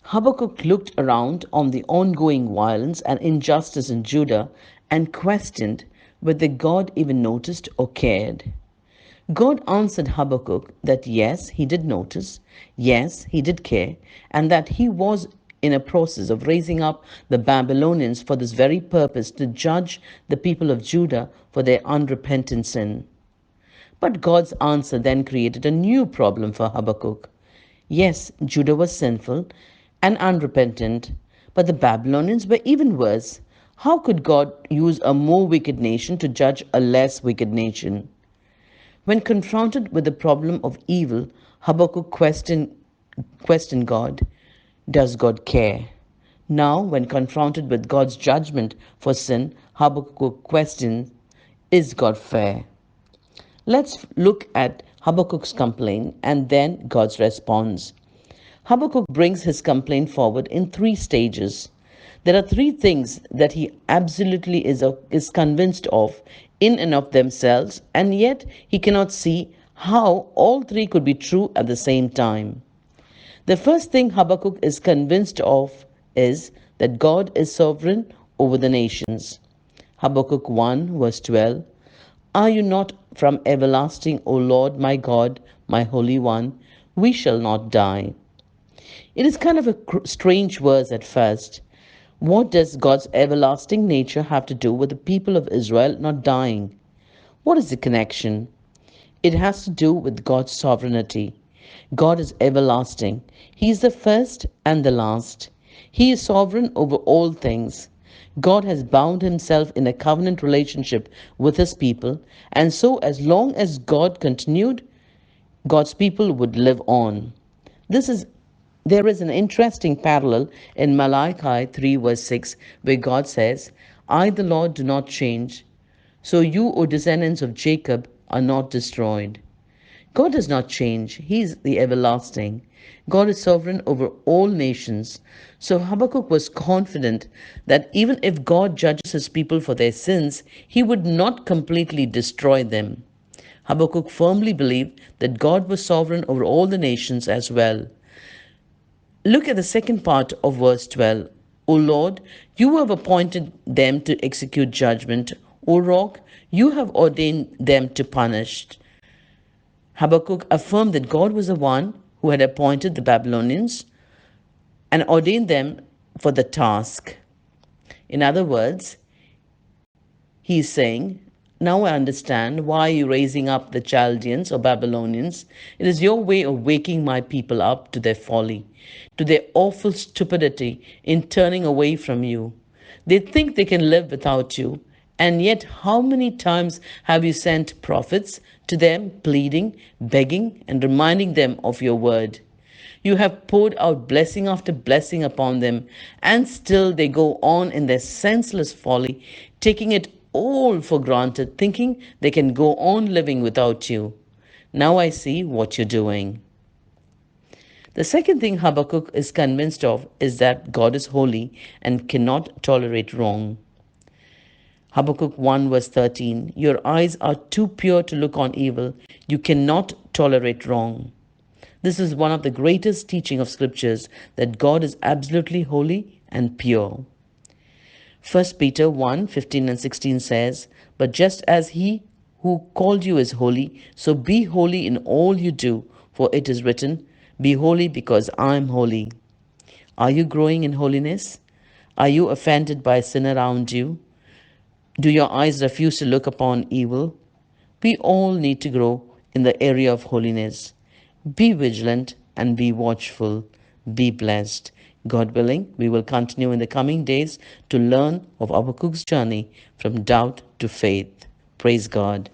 Habakkuk looked around on the ongoing violence and injustice in Judah and questioned whether God even noticed or cared. God answered Habakkuk that yes, he did notice, yes, he did care, and that he was in a process of raising up the Babylonians for this very purpose to judge the people of Judah for their unrepentant sin. But God's answer then created a new problem for Habakkuk. Yes, Judah was sinful and unrepentant, but the Babylonians were even worse. How could God use a more wicked nation to judge a less wicked nation? When confronted with the problem of evil, Habakkuk questioned God. Does God care? Now, when confronted with God's judgment for sin, Habakkuk questions, is God fair? Let's look at Habakkuk's complaint and then God's response. Habakkuk brings his complaint forward in three stages. There are three things that he absolutely is convinced of in and of themselves, and yet he cannot see how all three could be true at the same time. The first thing Habakkuk is convinced of is that God is sovereign over the nations. Habakkuk 1, verse 12. Are you not from everlasting, O Lord my God, my Holy One? We shall not die. It is kind of a strange verse at first. What does God's everlasting nature have to do with the people of Israel not dying? What is the connection? It has to do with God's sovereignty. God is everlasting. He is the first and the last. He is sovereign over all things. God has bound himself in a covenant relationship with his people, and so as long as God continued, God's people would live on. This is There is an interesting parallel in Malachi 3 verse 6 where God says, I the Lord do not change, so you, O descendants of Jacob, are not destroyed. God does not change. He is the everlasting. God is sovereign over all nations. So Habakkuk was confident that even if God judges his people for their sins, he would not completely destroy them. Habakkuk firmly believed that God was sovereign over all the nations as well. Look at the second part of verse 12. O Lord, you have appointed them to execute judgment. O Rock, you have ordained them to punish. Habakkuk affirmed that God was the one who had appointed the Babylonians and ordained them for the task. In other words, he is saying, now I understand why you're raising up the Chaldeans or Babylonians. It is your way of waking my people up to their folly, to their awful stupidity in turning away from you. They think they can live without you. And yet, how many times have you sent prophets to them, pleading, begging, and reminding them of your word? You have poured out blessing after blessing upon them, and still they go on in their senseless folly, taking it all for granted, thinking they can go on living without you. Now I see what you're doing. The second thing Habakkuk is convinced of is that God is holy and cannot tolerate wrong. Habakkuk 1 verse 13, your eyes are too pure to look on evil. You cannot tolerate wrong. This is one of the greatest teaching of scriptures that God is absolutely holy and pure. 1 Peter 1 15 and 16 says, but just as he who called you is holy, so be holy in all you do, for it is written, be holy because I am holy. Are you growing in holiness? Are you offended by sin around you? Do your eyes refuse to look upon evil? We all need to grow in the area of holiness. Be vigilant and be watchful. Be blessed. God willing, we will continue in the coming days to learn of Habakkuk's journey from doubt to faith. Praise God.